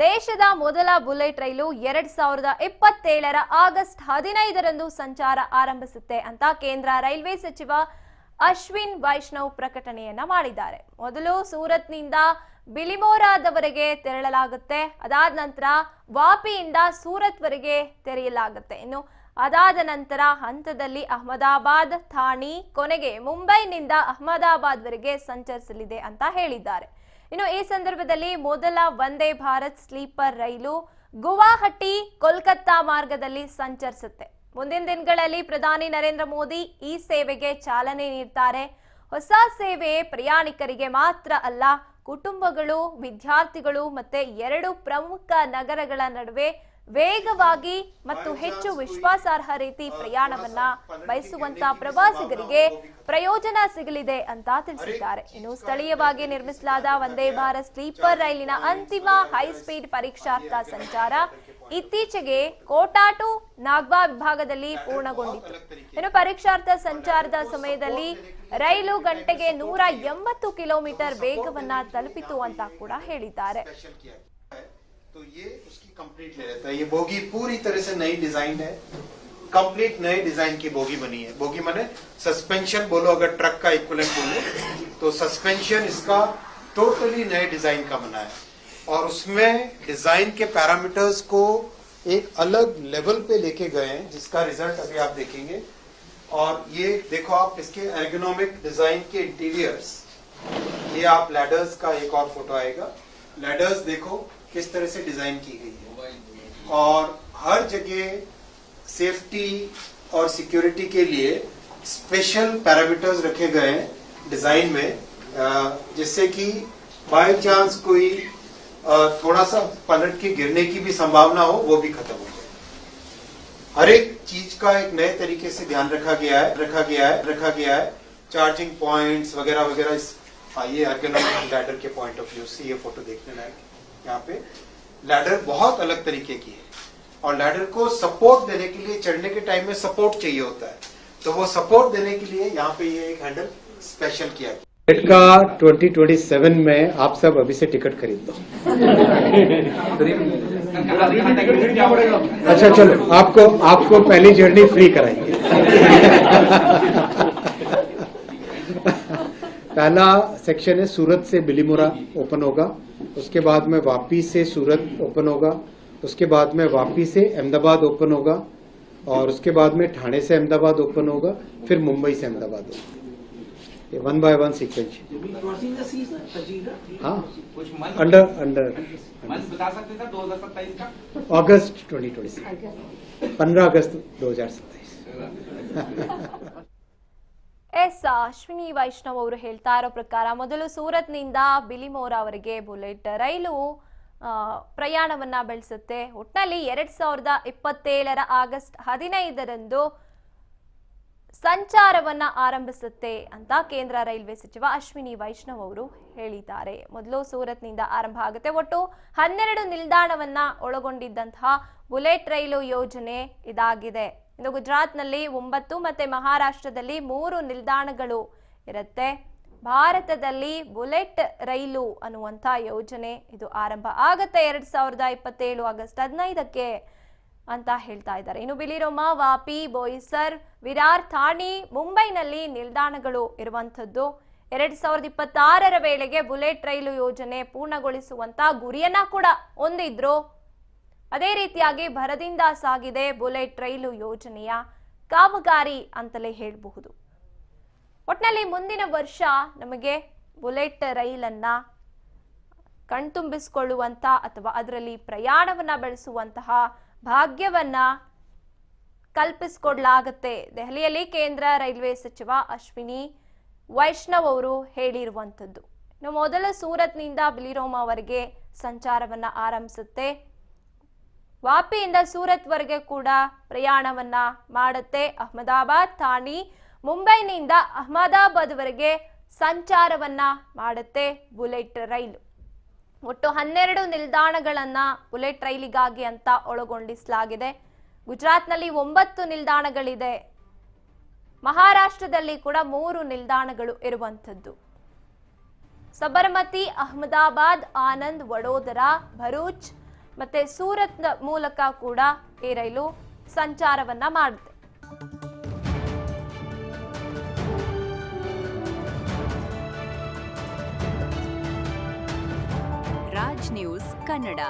ದೇಶದ ಮೊದಲ ಬುಲೆಟ್ ರೈಲು 2027ರ ಆಗಸ್ಟ್ 15ರಂದು ಸಂಚಾರ ಆರಂಭಿಸುತ್ತೆ ಅಂತ ಕೇಂದ್ರ ರೈಲ್ವೆ ಸಚಿವ ಅಶ್ವಿನ್ ವೈಷ್ಣವ್ ಪ್ರಕಟಣೆಯನ್ನ ಮಾಡಿದ್ದಾರೆ. ಮೊದಲು ಸೂರತ್ನಿಂದ ಬಿಲಿಮೋರಾದವರೆಗೆ ತೆರಳಲಾಗುತ್ತೆ. ಅದಾದ ನಂತರ ವಾಪಿಯಿಂದ ಸೂರತ್ವರೆಗೆ ತೆರೆಯಲಾಗುತ್ತೆ. ಇನ್ನು ಅದಾದ ನಂತರ ಹಂತದಲ್ಲಿ ಅಹಮದಾಬಾದ್, ಥಾಣೆ, ಕೊನೆಗೆ ಮುಂಬೈನಿಂದ ಅಹಮದಾಬಾದ್ವರೆಗೆ ಸಂಚರಿಸಲಿದೆ ಅಂತ ಹೇಳಿದ್ದಾರೆ. ಇನ್ನು ಈ ಸಂದರ್ಭದಲ್ಲಿ ಮೊದಲ ವಂದೇ ಭಾರತ್ ಸ್ಲೀಪರ್ ರೈಲು ಗುವಾಹಟಿ ಕೋಲ್ಕತ್ತಾ ಮಾರ್ಗದಲ್ಲಿ ಸಂಚರಿಸುತ್ತೆ. ಮುಂದಿನ ದಿನಗಳಲ್ಲಿ ಪ್ರಧಾನಿ ನರೇಂದ್ರ ಮೋದಿ ಈ ಸೇವೆಗೆ ಚಾಲನೆ ನೀಡ್ತಾರೆ. ಹೊಸ ಸೇವೆ ಪ್ರಯಾಣಿಕರಿಗೆ ಮಾತ್ರ ಅಲ್ಲ, ಕುಟುಂಬಗಳು, ವಿದ್ಯಾರ್ಥಿಗಳು ಮತ್ತೆ ಎರಡು ಪ್ರಮುಖ ನಗರಗಳ ನಡುವೆ ವೇಗವಾಗಿ ಮತ್ತು ಹೆಚ್ಚು ವಿಶ್ವಾಸಾರ್ಹ ರೀತಿ ಪ್ರಯಾಣವನ್ನ ಬಯಸುವಂತ ಪ್ರವಾಸಿಗರಿಗೆ ಪ್ರಯೋಜನ ಸಿಗಲಿದೆ ಅಂತ ತಿಳಿಸಿದ್ದಾರೆ. ಇನ್ನು ಸ್ಥಳೀಯವಾಗಿ ನಿರ್ಮಿಸಲಾದ ವಂದೇ ಭಾರತ್ ಸ್ಲೀಪರ್ ರೈಲಿನ ಅಂತಿಮ ಹೈಸ್ಪೀಡ್ ಪರೀಕ್ಷಾರ್ಥ ಸಂಚಾರ ಇತ್ತೀಚೆಗೆ ಕೋಟಾ ಟು ನಾಗ್ವಾ ವಿಭಾಗದಲ್ಲಿ ಪೂರ್ಣಗೊಂಡಿತ್ತು. ಇನ್ನು ಪರೀಕ್ಷಾರ್ಥ ಸಂಚಾರದ ಸಮಯದಲ್ಲಿ ರೈಲು ಗಂಟೆಗೆ 180 ಕಿಲೋಮೀಟರ್ ವೇಗವನ್ನ ತಲುಪಿತು ಅಂತ ಕೂಡ ಹೇಳಿದ್ದಾರೆ. तो ये उसकी कंप्लीट ले लेता है. ये बोगी पूरी तरह से नई डिजाइन है, कंप्लीट नए डिजाइन की बोगी बनी है. बोगी माने सस्पेंशन बोलो, अगर ट्रक का इक्विवेलेंट बोलो तो सस्पेंशन इसका टोटली नए डिजाइन का बना है और उसमें डिजाइन के पैरामीटर्स को एक अलग लेवल पे लेके गए हैं, जिसका रिजल्ट अभी आप देखेंगे. और ये देखो आप इसके एर्गोनॉमिक डिजाइन के इंटीरियर्स, ये आप लैडर्स का एक और फोटो आएगा. लैडर्स देखो किस तरह से डिजाइन की गई है और हर जगह सेफ्टी और सिक्योरिटी के लिए स्पेशल पैरामीटर्स रखे गए हैं डिजाइन में, जिससे कि बाय चांस कोई थोड़ा सा पलट के गिरने की भी संभावना हो, वो भी खत्म हो जाए. हर एक चीज का एक नए तरीके से ध्यान रखा गया है. चार्जिंग पॉइंट्स वगैरह वगैरह. ये एर्गोनॉमिक लैडर के पॉइंट ऑफ व्यू से ये फोटो देखने लायक. यहाँ पे लैडर बहुत अलग तरीके की है और लैडर को सपोर्ट देने के लिए चढ़ने के टाइम में सपोर्ट चाहिए होता है, तो वो सपोर्ट देने के लिए यहाँ पे ये एक हैंडल स्पेशल किया गया. टिकट का 2027 में आप सब अभी से टिकट खरीद दो. अच्छा चलो, आपको पहली जर्नी फ्री कराएंगे. पहला सेक्शन है सूरत से बिलीमोरा ओपन होगा, उसके बाद में वापी से सूरत ओपन होगा, उसके बाद में वापी से अहमदाबाद ओपन होगा और उसके बाद में ठाणे से अहमदाबाद ओपन होगा, फिर मुंबई से अहमदाबाद होगा. ये 1 by 1 सीक्वेंस. हाँ, अंडर बता सकते हैं 2027 का अगस्त 2026, 15 अगस्त 2027. ಅಶ್ವಿನಿ ವೈಷ್ಣವ್ ಅವರು ಹೇಳ್ತಾ ಇರೋ ಪ್ರಕಾರ ಮೊದಲು ಸೂರತ್ನಿಂದ ಬಿಲಿಮೋರಾವರೆಗೆ ಬುಲೆಟ್ ರೈಲು ಪ್ರಯಾಣವನ್ನ ಬೆಳೆಸುತ್ತೆ. ಒಟ್ಟಿನಲ್ಲಿ 2027ರ ಆಗಸ್ಟ್ 15ರಂದು ಸಂಚಾರವನ್ನ ಆರಂಭಿಸುತ್ತೆ ಅಂತ ಕೇಂದ್ರ ರೈಲ್ವೆ ಸಚಿವ ಅಶ್ವಿನಿ ವೈಷ್ಣವ್ ಅವರು ಹೇಳಿದ್ದಾರೆ. ಮೊದಲು ಸೂರತ್ನಿಂದ ಆರಂಭ ಆಗುತ್ತೆ. ಒಟ್ಟು 12 ನಿಲ್ದಾಣವನ್ನ ಒಳಗೊಂಡಿದ್ದಂತಹ ಬುಲೆಟ್ ರೈಲು ಯೋಜನೆ ಇದಾಗಿದೆ. ಇನ್ನು ಗುಜರಾತ್ನಲ್ಲಿ 9 ಮತ್ತೆ ಮಹಾರಾಷ್ಟ್ರದಲ್ಲಿ 3 ನಿಲ್ದಾಣಗಳು ಇರುತ್ತೆ. ಭಾರತದಲ್ಲಿ ಬುಲೆಟ್ ರೈಲು ಅನ್ನುವಂಥ ಯೋಜನೆ ಇದು ಆರಂಭ ಆಗುತ್ತೆ 2027 ಆಗಸ್ಟ್ 15ಕ್ಕೆ ಅಂತ ಹೇಳ್ತಾ ಇದ್ದಾರೆ. ಇನ್ನು ಬಿಲಿರೋಮ, ವಾಪಿ, ಬೋಯಿಸರ್, ವಿರಾರ್, ಥಾಣೆ, ಮುಂಬೈನಲ್ಲಿ ನಿಲ್ದಾಣಗಳು ಇರುವಂಥದ್ದು. 2026ರ ವೇಳೆಗೆ ಬುಲೆಟ್ ರೈಲು ಯೋಜನೆ ಪೂರ್ಣಗೊಳಿಸುವಂತ ಗುರಿಯನ್ನ ಕೂಡ ಹೊಂದಿದ್ರು. ಅದೇ ರೀತಿಯಾಗಿ ಭರದಿಂದ ಸಾಗಿದೆ ಬುಲೆಟ್ ರೈಲು ಯೋಜನೆಯ ಕಾಮಗಾರಿ ಅಂತಲೇ ಹೇಳಬಹುದು. ಒಟ್ಟಿನಲ್ಲಿ ಮುಂದಿನ ವರ್ಷ ನಮಗೆ ಬುಲೆಟ್ ರೈಲನ್ನ ಕಣ್ತುಂಬಿಸಿಕೊಳ್ಳುವಂತ ಅಥವಾ ಅದರಲ್ಲಿ ಪ್ರಯಾಣವನ್ನ ಬೆಳೆಸುವಂತಹ ಭಾಗ್ಯವನ್ನ ಕಲ್ಪಿಸಿಕೊಡ್ಲಾಗುತ್ತೆ. ದೆಹಲಿಯಲ್ಲಿ ಕೇಂದ್ರ ರೈಲ್ವೆ ಸಚಿವ ಅಶ್ವಿನಿ ವೈಷ್ಣವ್ ಅವರು ಹೇಳಿರುವಂಥದ್ದು. ಇನ್ನು ಮೊದಲ ಸೂರತ್ನಿಂದ ಬಿಲಿರೋಮಾವರೆಗೆ ಸಂಚಾರವನ್ನ ಆರಂಭಿಸುತ್ತೆ. ವಾಪಿಯಿಂದ ಸೂರತ್ವರೆಗೆ ಕೂಡ ಪ್ರಯಾಣವನ್ನ ಮಾಡುತ್ತೆ. ಅಹಮದಾಬಾದ್, ಥಾಣೆ, ಮುಂಬೈನಿಂದ ಅಹಮದಾಬಾದ್ವರೆಗೆ ಸಂಚಾರವನ್ನ ಮಾಡುತ್ತೆ ಬುಲೆಟ್ ರೈಲು. ಒಟ್ಟು 12 ನಿಲ್ದಾಣಗಳನ್ನ ಬುಲೆಟ್ ರೈಲಿಗಾಗಿ ಅಂತ ಒಳಗೊಂಡಿಸಲಾಗಿದೆ. ಗುಜರಾತ್ನಲ್ಲಿ 9 ನಿಲ್ದಾಣಗಳಿದೆ. ಮಹಾರಾಷ್ಟ್ರದಲ್ಲಿ ಕೂಡ 3 ನಿಲ್ದಾಣಗಳು ಇರುವಂಥದ್ದು. ಸಬರಮತಿ, ಅಹಮದಾಬಾದ್, ಆನಂದ್, ವಡೋದರಾ, ಭರೂಚ್, ಮತ್ತೆ ಸೂರತ್ ಮೂಲಕ ಕೂಡ ಈ ರೈಲು ಸಂಚಾರವನ್ನ ಮಾಡುತ್ತೆ. ರಾಜ್ ನ್ಯೂಸ್ ಕನ್ನಡ.